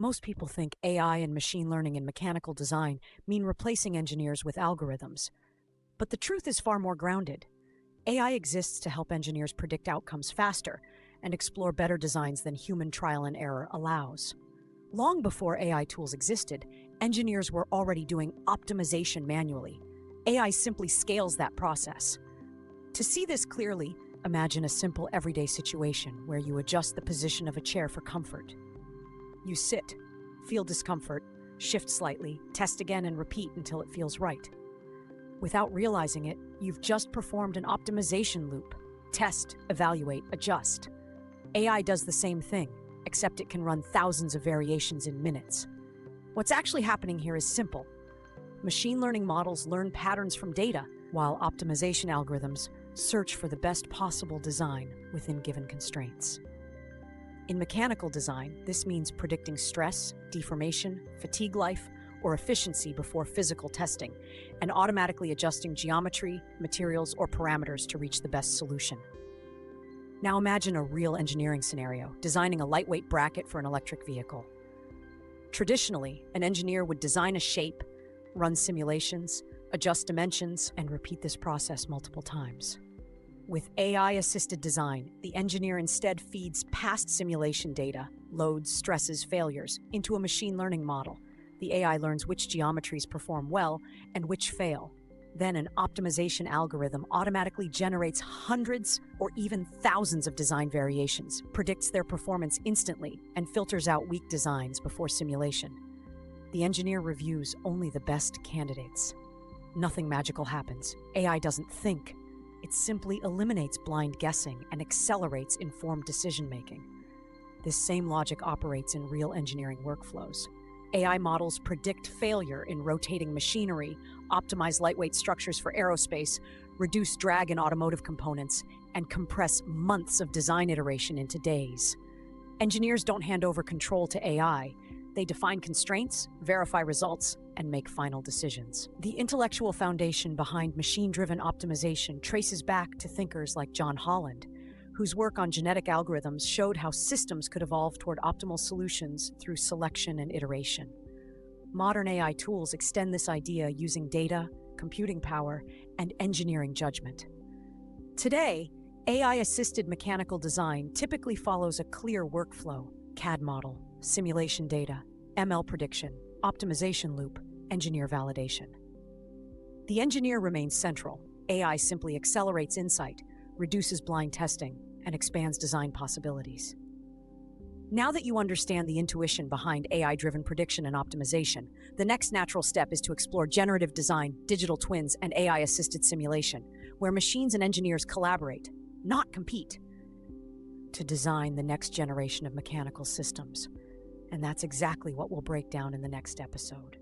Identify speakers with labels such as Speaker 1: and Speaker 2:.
Speaker 1: Most people think AI and machine learning in mechanical design mean replacing engineers with algorithms. But the truth is far more grounded. AI exists to help engineers predict outcomes faster and explore better designs than human trial and error allows. Long before AI tools existed, engineers were already doing optimization manually. AI simply scales that process. To see this clearly, imagine a simple everyday situation where you adjust the position of a chair for comfort. You sit, feel discomfort, shift slightly, test again and repeat until it feels right. Without realizing it, you've just performed an optimization loop. Test, evaluate, adjust. AI does the same thing, except it can run thousands of variations in minutes. What's actually happening here is simple. Machine learning models learn patterns from data, while optimization algorithms search for the best possible design within given constraints. In mechanical design, this means predicting stress, deformation, fatigue life, or efficiency before physical testing, and automatically adjusting geometry, materials, or parameters to reach the best solution. Now imagine a real engineering scenario, designing a lightweight bracket for an electric vehicle. Traditionally, an engineer would design a shape, run simulations, adjust dimensions, and repeat this process multiple times. With AI-assisted design, the engineer instead feeds past simulation data, loads, stresses, failures, into a machine learning model. The AI learns which geometries perform well and which fail. Then an optimization algorithm automatically generates hundreds or even thousands of design variations, predicts their performance instantly, and filters out weak designs before simulation. The engineer reviews only the best candidates. Nothing magical happens. AI doesn't think. It simply eliminates blind guessing and accelerates informed decision-making. This same logic operates in real engineering workflows. AI models predict failure in rotating machinery, optimize lightweight structures for aerospace, reduce drag in automotive components, and compress months of design iteration into days. Engineers don't hand over control to AI. They define constraints, verify results, and make final decisions. The intellectual foundation behind machine-driven optimization traces back to thinkers like John Holland, whose work on genetic algorithms showed how systems could evolve toward optimal solutions through selection and iteration. Modern AI tools extend this idea using data, computing power, and engineering judgment. Today, AI-assisted mechanical design typically follows a clear workflow: CAD model, simulation data, ML prediction, optimization loop, engineer validation. The engineer remains central. AI simply accelerates insight, reduces blind testing, and expands design possibilities. Now that you understand the intuition behind AI-driven prediction and optimization, the next natural step is to explore generative design, digital twins, and AI-assisted simulation, where machines and engineers collaborate, not compete, to design the next generation of mechanical systems. And that's exactly what we'll break down in the next episode.